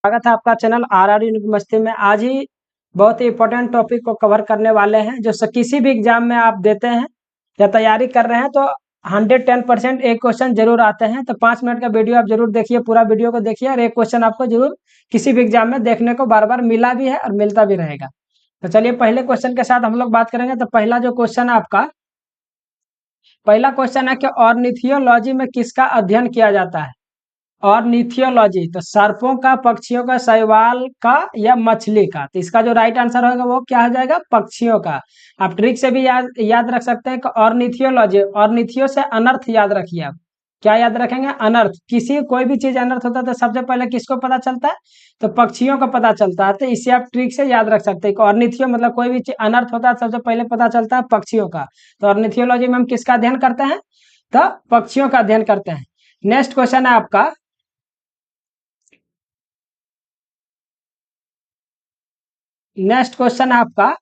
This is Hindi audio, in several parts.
स्वागत है आपका चैनल RR यूनिवर्सिटी में। आज ही बहुत ही इंपॉर्टेंट टॉपिक को कवर करने वाले हैं जो किसी भी एग्जाम में आप देते हैं या तैयारी कर रहे हैं तो 110% एक क्वेश्चन जरूर आते हैं। तो 5 मिनट का वीडियो आप जरूर देखिए, पूरा वीडियो को देखिए और एक क्वेश्चन आपको जरूर किसी भी एग्जाम में देखने को बार बार मिला भी है और मिलता भी रहेगा। तो चलिए पहले क्वेश्चन के साथ हम लोग बात करेंगे। तो पहला जो क्वेश्चन है आपका, पहला क्वेश्चन है कि ऑर्निथियोलॉजी में किसका अध्ययन किया जाता है? ऑर्निथियोलॉजी तो सर्पों का, पक्षियों का, शैवाल का या मछली का। तो इसका जो राइट आंसर होगा वो क्या हो जाएगा? पक्षियों का। आप ट्रिक से भी याद रख सकते हैं कि ऑर्निथियोलॉजी, ऑर्निथियो से अनर्थ याद रखिए। आप क्या याद रखेंगे? अनर्थ। किसी कोई भी चीज अनर्थ होता है तो सबसे पहले किसको पता चलता है? तो पक्षियों को पता चलता है। तो इसे आप ट्रिक से याद रख सकते हैं कि ऑर्निथियो मतलब कोई भी चीज अनर्थ होता है सबसे पहले पता चलता है पक्षियों का। तो ऑर्निथियोलॉजी में हम किसका अध्ययन करते हैं? तो पक्षियों का अध्ययन करते हैं। नेक्स्ट क्वेश्चन है आपका, नेक्स्ट क्वेश्चन है आपका,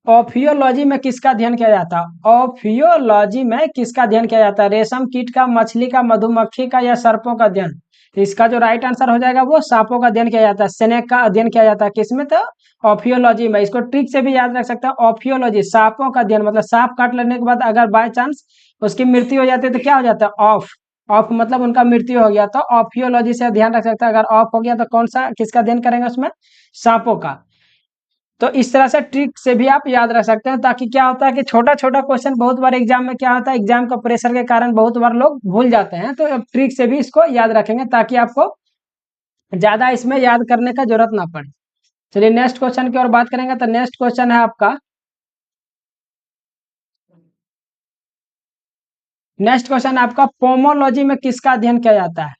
ऑफियोलॉजी में किसका अध्ययन किया जाता है? ऑफियोलॉजी में किसका अध्ययन किया जाता है? रेशम कीट का, मछली का, मधुमक्खी का या सर्पों का अध्ययन? तो इसका जो राइट आंसर हो जाएगा वो सांपों का अध्ययन किया जाता है। स्नेक का अध्ययन किया जाता है किसमें? तो ऑफियोलॉजी में। इसको ट्रिक से भी याद रख सकते हैं। ऑफियोलॉजी सांपों का अध्ययन, मतलब सांप काट लेने के बाद अगर बाय चांस उसकी मृत्यु हो जाती है तो क्या हो जाता है? ऑफ। ऑफ मतलब उनका मृत्यु हो गया। तो ऑफियोलॉजी से ध्यान रख सकते हैं। अगर ऑफ हो गया तो कौन सा, किसका अध्ययन करेंगे उसमें? सांपों का। तो इस तरह से ट्रिक से भी आप याद रख सकते हैं, ताकि क्या होता है कि छोटा छोटा क्वेश्चन बहुत बार एग्जाम में क्या होता है, एग्जाम का प्रेशर के कारण बहुत बार लोग भूल जाते हैं। तो अब ट्रिक से भी इसको याद रखेंगे ताकि आपको ज्यादा इसमें याद करने का जरूरत ना पड़े। चलिए नेक्स्ट क्वेश्चन की ओर बात करेंगे। तो नेक्स्ट क्वेश्चन है आपका, नेक्स्ट क्वेश्चन है आपका, पोमोलॉजी में किसका अध्ययन किया जाता है?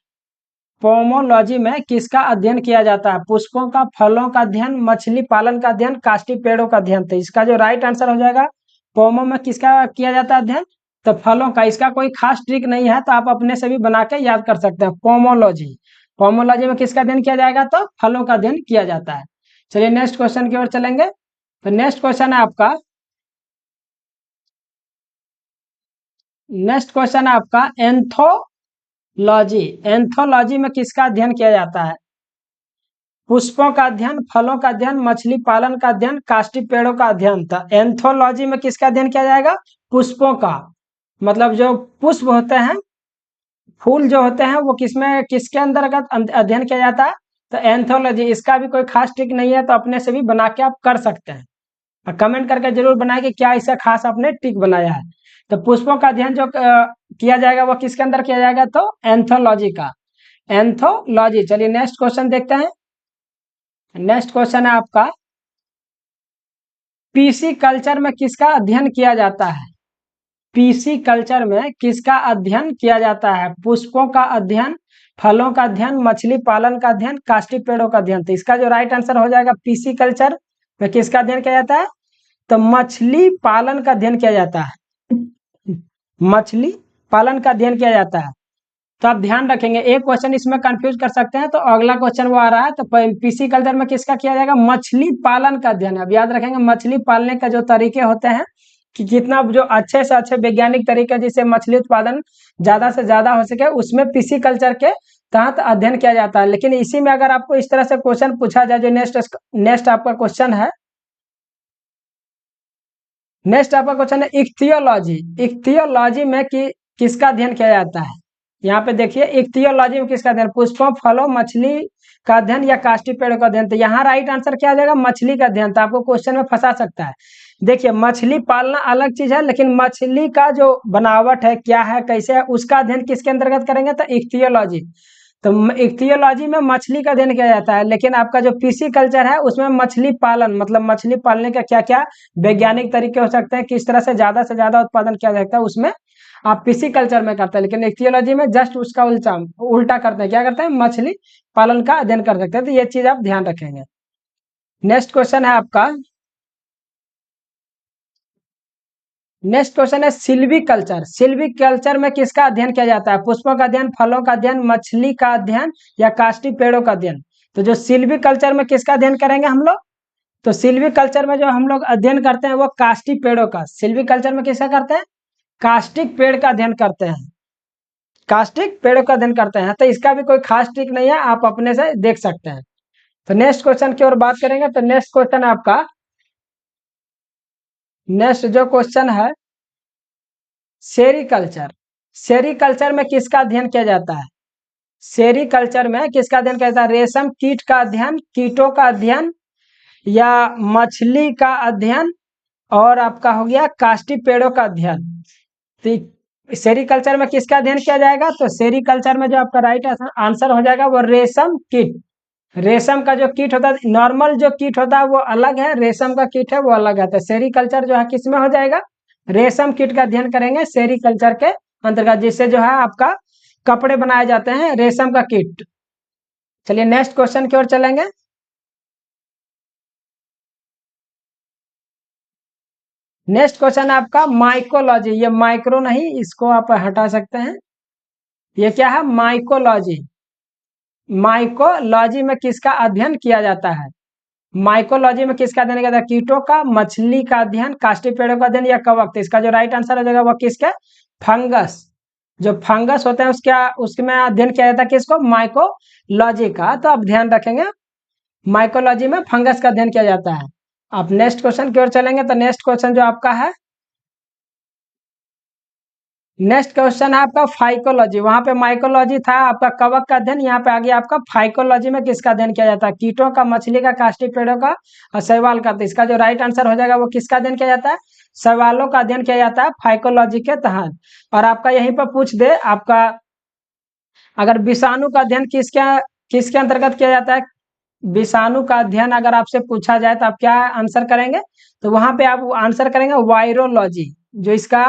पोमोलॉजी में किसका अध्ययन किया जाता है? पुष्पों का, फलों का अध्ययन, मछली पालन का अध्ययन, काष्ठी पेड़ों का अध्ययन। तो इसका जो राइट आंसर हो जाएगा, पोमो में किसका किया जाता है अध्ययन? तो फलों का। इसका कोई खास ट्रिक नहीं है, तो आप अपने से भी बना के याद कर सकते हैं। पोमोलॉजी, पोमोलॉजी में किसका अध्ययन किया जाएगा? तो फलों का अध्ययन किया जाता है। चलिए नेक्स्ट क्वेश्चन की ओर चलेंगे। तो नेक्स्ट क्वेश्चन है आपका, नेक्स्ट क्वेश्चन है आपका, एंथोलॉजी। एंथोलॉजी में किसका अध्ययन किया जाता है? पुष्पों का अध्ययन, फलों का अध्ययन, मछली पालन का अध्ययन, काष्ठी पेड़ों का अध्ययन। था एंथोलॉजी में किसका अध्ययन किया जाएगा? पुष्पों का। मतलब जो पुष्प होते हैं, फूल जो होते हैं, वो किसमें, किसके अंतर्गत अध्ययन किया जाता है? तो एंथोलॉजी। इसका भी कोई खास ट्रिक नहीं है, तो अपने से भी बना के आप कर सकते हैं। और कमेंट करके जरूर बनाए कि क्या इसका खास आपने ट्रिक बनाया है। तो पुष्पों का अध्ययन जो किया जाएगा वो किसके अंदर किया जाएगा? तो एंथोलॉजी का। एंथोलॉजी। चलिए नेक्स्ट क्वेश्चन देखते हैं। नेक्स्ट क्वेश्चन है आपका, पीसी कल्चर में किसका अध्ययन किया जाता है? पीसी कल्चर में किसका अध्ययन किया जाता है? पुष्पों का अध्ययन, फलों का अध्ययन, मछली पालन का अध्ययन, काष्ठी पेड़ों का अध्ययन। तो इसका जो राइट आंसर हो जाएगा, पीसी कल्चर में किसका अध्ययन किया जाता है? तो मछली पालन का अध्ययन किया जाता है। मछली पालन का अध्ययन किया जाता है। तो आप ध्यान रखेंगे, एक क्वेश्चन इसमें कंफ्यूज कर सकते हैं, तो अगला क्वेश्चन वो आ रहा है। तो पीसी कल्चर में किसका किया जाएगा? मछली पालन का अध्ययन। अब याद रखेंगे, मछली पालने का जो तरीके होते हैं कि कितना जो अच्छे से अच्छे वैज्ञानिक तरीके जिससे मछली उत्पादन ज्यादा से ज्यादा हो सके, उसमें पीसी कल्चर के तहत अध्ययन किया जाता है। लेकिन इसी में अगर आपको इस तरह से क्वेश्चन पूछा जाए, जो नेक्स्ट आपका क्वेश्चन है, नेक्स्ट आपका क्वेश्चन है इक्थियोलॉजी। इक्थियोलॉजी में किसका अध्ययन किया जाता है? यहाँ पे देखिए, इक्थियोलॉजी में किसका अध्ययन? पुष्पों, फलों, मछली का अध्ययन या काष्ठी पेड़ का अध्ययन। तो यहाँ राइट आंसर क्या आ जाएगा? मछली का अध्ययन। तो आपको क्वेश्चन में फंसा सकता है। देखिए, मछली पालना अलग चीज है, लेकिन मछली का जो बनावट है, क्या है, कैसे है, उसका अध्ययन किसके अंतर्गत करेंगे? तो इक्थियोलॉजी। तो इक्थियोलॉजी में मछली का अध्ययन किया जाता है, लेकिन आपका जो पीसी कल्चर है उसमें मछली पालन, मतलब मछली पालने का क्या क्या वैज्ञानिक तरीके हो सकते हैं, किस तरह से ज्यादा उत्पादन किया जा सकता है, उसमें आप पीसी कल्चर में करते हैं। लेकिन इक्थियोलॉजी में जस्ट उसका उल्टा करते हैं। क्या करते हैं? मछली पालन का अध्ययन कर सकते हैं। तो ये चीज आप ध्यान रखेंगे। नेक्स्ट क्वेश्चन है आपका, नेक्स्ट क्वेश्चन है सिल्वी कल्चर। सिल्वी कल्चर में किसका अध्ययन किया जाता है? पुष्पों का अध्ययन, फलों का अध्ययन, मछली का अध्ययन या काष्ठी पेड़ों का अध्ययन। तो जो सिल्वी कल्चर में किसका अध्ययन करेंगे हम लोग? तो सिल्वी कल्चर में जो हम लोग अध्ययन करते हैं वो काष्ठी पेड़ों का। सिल्वी कल्चर में किसका करते हैं? काष्टिक पेड़ का अध्ययन करते हैं। काष्टिक पेड़ों का अध्ययन करते हैं। तो इसका भी कोई खास ट्रिक नहीं है, आप अपने से देख सकते हैं। तो नेक्स्ट क्वेश्चन की ओर बात करेंगे। तो नेक्स्ट क्वेश्चन आपका, नेक्स्ट जो क्वेश्चन है, सेरीकल्चर। सेरीकल्चर में किसका अध्ययन किया जाता है? सेरीकल्चर में किसका अध्ययन किया जाता है? रेशम कीट का अध्ययन, कीटों का अध्ययन, या मछली का अध्ययन, और आपका हो गया काष्ठी पेड़ों का अध्ययन। तो सेरीकल्चर में किसका अध्ययन किया जाएगा? तो सेरीकल्चर में जो आपका राइट आंसर हो जाएगा वो रेशम कीट। रेशम का जो कीट होता है, नॉर्मल जो कीट होता है वो अलग है, रेशम का कीट है वो अलग है। तो सेरीकल्चर जो है किसमें हो जाएगा? रेशम कीट का अध्ययन करेंगे सेरीकल्चर के अंतर्गत, जिससे जो है आपका कपड़े बनाए जाते हैं, रेशम का कीट। चलिए नेक्स्ट क्वेश्चन की ओर चलेंगे। नेक्स्ट क्वेश्चन आपका माइकोलॉजी। ये माइक्रो नहीं, इसको आप हटा सकते हैं। ये क्या है? माइकोलॉजी। माइकोलॉजी में किसका अध्ययन किया जाता है? माइकोलॉजी में किसका अध्ययन किया जाता है? कीटों का, मछली का अध्ययन, काष्ठी पेड़ों का अध्ययन, या कवक? तो इसका जो राइट आंसर हो जाएगा वो किसका? फंगस। जो फंगस होते हैं उसका, उसमें अध्ययन किया जाता है किसको? माइकोलॉजी का। तो आप ध्यान रखेंगे, माइकोलॉजी में फंगस का अध्ययन किया जाता है। आप नेक्स्ट क्वेश्चन की ओर चलेंगे। तो नेक्स्ट क्वेश्चन जो आपका है, नेक्स्ट क्वेश्चन है आपका फाइकोलॉजी। वहां पे माइकोलॉजी था आपका कवक का अध्ययन, यहाँ पे आ गया आपका फाइकोलॉजी में किसका अध्ययन किया जाता है? कीटों का, मछली का, काष्ठी पेड़ों का और शैवाल का। तो इसका जो राइट आंसर हो जाएगा वो किसका अध्ययन किया जाता है? शैवालों का अध्ययन किया जाता है फाइकोलॉजी के तहत। और आपका यहीं पर पूछ दे आपका, अगर विषाणु का अध्ययन किसके किसके अंतर्गत किया जाता है? विषाणु का अध्ययन अगर आपसे पूछा जाए तो आप क्या आंसर करेंगे? तो वहां पे आप आंसर करेंगे वायरोलॉजी। जो इसका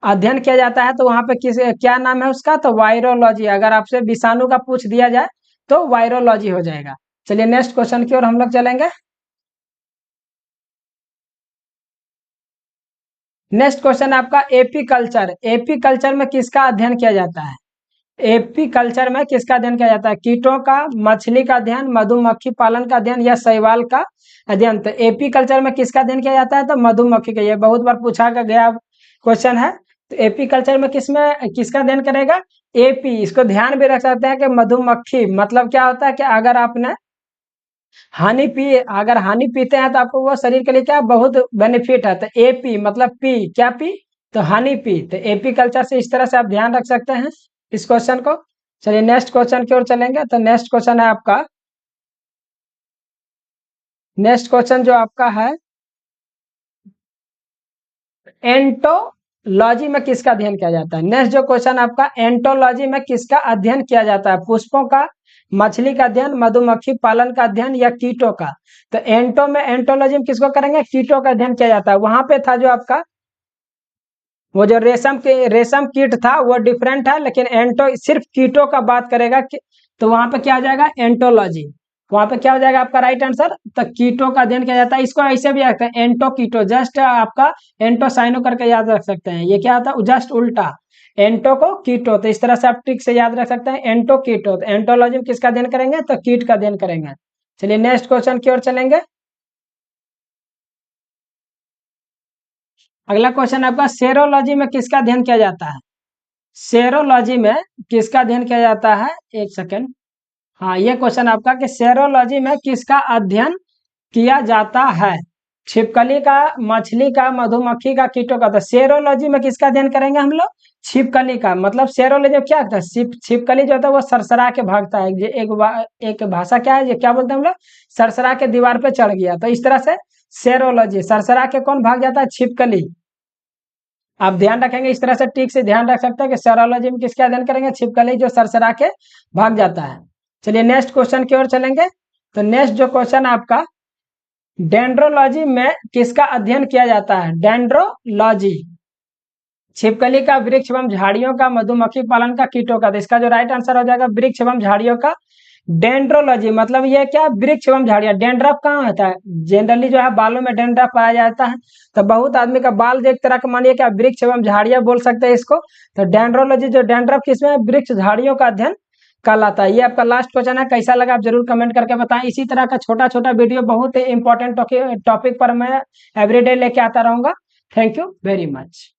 अध्ययन किया जाता है तो वहां पे किस, क्या नाम है उसका? तो वायरोलॉजी। अगर आपसे विषाणु का पूछ दिया जाए तो वायरोलॉजी हो जाएगा। चलिए नेक्स्ट क्वेश्चन की ओर हम लोग चलेंगे। नेक्स्ट क्वेश्चन आपका एपी कल्चर। एपी कल्चर में किसका अध्ययन किया जाता है? एपी कल्चर में किसका अध्ययन किया जाता है? कीटों का, मछली का अध्ययन, मधुमक्खी पालन का अध्ययन, या शैवाल का अध्ययन? तो एपी कल्चर में किसका अध्ययन किया जाता है? तो मधुमक्खी का। ये बहुत बार पूछा गया क्वेश्चन है। तो एपी कल्चर में किसका अध्ययन करेगा? एपी। इसको ध्यान भी रख सकते हैं कि मधुमक्खी मतलब क्या होता है कि अगर आपने अगर हनी पीते हैं तो आपको वो शरीर के लिए क्या बहुत बेनिफिट है। तो एपी मतलब पी, क्या पी? तो हनी पी। तो एपी कल्चर से इस तरह से आप ध्यान रख सकते हैं इस क्वेश्चन को। चलिए नेक्स्ट क्वेश्चन की ओर चलेंगे। तो नेक्स्ट क्वेश्चन है आपका, नेक्स्ट क्वेश्चन जो आपका है, एंटोलॉजी में किसका अध्ययन किया जाता है? नेक्स्ट जो क्वेश्चन आपका, एंटोलॉजी में किसका अध्ययन किया जाता है? पुष्पों का, मछली का अध्ययन, मधुमक्खी पालन का अध्ययन, या कीटों का? तो एंटो में, एंटोलॉजी में किसको करेंगे? कीटों का अध्ययन किया जाता है। वहां पे था जो आपका वो जो रेशम कीट था वो डिफरेंट है, लेकिन एंटो सिर्फ कीटों का बात करेगा तो वहां पे क्या हो जाएगा? एंटोलॉजी। वहां पे क्या हो जाएगा आपका राइट आंसर? तो कीटों का अध्ययन किया जाता है। इसको ऐसे भी रखते हैं एंटो कीटो, जस्ट आपका एंटो साइनो करके याद रख सकते हैं। ये क्या होता है? जस्ट उल्टा, एंटो को कीटो। तो इस तरह से आप ट्रिक से याद रख सकते हैं एंटो कीटो। तो एंटोलॉजी में किसका अध्ययन करेंगे? तो कीट का अध्ययन करेंगे। चलिए नेक्स्ट क्वेश्चन की ओर चलेंगे। अगला क्वेश्चन आपका, सेरोलॉजी में किसका अध्ययन किया जाता है? सेरोलॉजी में किसका अध्ययन किया जाता है? एक सेकेंड। हाँ, ये क्वेश्चन आपका कि सेरोलॉजी में किसका अध्ययन किया जाता है? छिपकली का, मछली का, मधुमक्खी का, कीटों का? तो सेरोलॉजी में किसका अध्ययन करेंगे हम लोग? छिपकली का। मतलब सेरोलॉजी क्या होता है? छिपकली जो होता है वो सरसरा के भागता है। ये एक भाषा क्या है, ये क्या बोलते हैं हम लोग? सरसरा के दीवार पे चढ़ गया। तो इस तरह से सेरोलॉजी, सरसरा के कौन भाग जाता है? छिपकली। आप ध्यान रखेंगे, इस तरह से ठीक से ध्यान रख सकते हैं कि सेरोलॉजी में किसका अध्ययन करेंगे? छिपकली जो सरसरा के भाग जाता है। चलिए नेक्स्ट क्वेश्चन की ओर चलेंगे। तो नेक्स्ट जो क्वेश्चन है आपका, डेंड्रोलॉजी में किसका अध्ययन किया जाता है? डेंड्रोलॉजी, छिपकली का, वृक्ष एवं झाड़ियों का, मधुमक्खी पालन का, कीटों का? तो इसका जो राइट आंसर हो जाएगा वृक्ष एवं झाड़ियों का। डेंड्रोलॉजी मतलब ये क्या? वृक्ष एवं झाड़ियां। डेंड्रफ कहाँ होता है? जनरली जो है बालों में डेंड्रफ पाया जाता है। तो बहुत आदमी का बाल जो एक तरह का मानिए क्या वृक्ष एवं झाड़ियां बोल सकते हैं इसको। तो डेंड्रोलॉजी जो डेंड्रफ किसमें है? वृक्ष झाड़ियों का अध्ययन कहलाता है। ये आपका लास्ट क्वेश्चन है। कैसा लगा आप जरूर कमेंट करके बताएं। इसी तरह का छोटा छोटा वीडियो बहुत ही इंपॉर्टेंट टॉपिक पर मैं एवरीडे लेके आता रहूंगा। Thank you very much.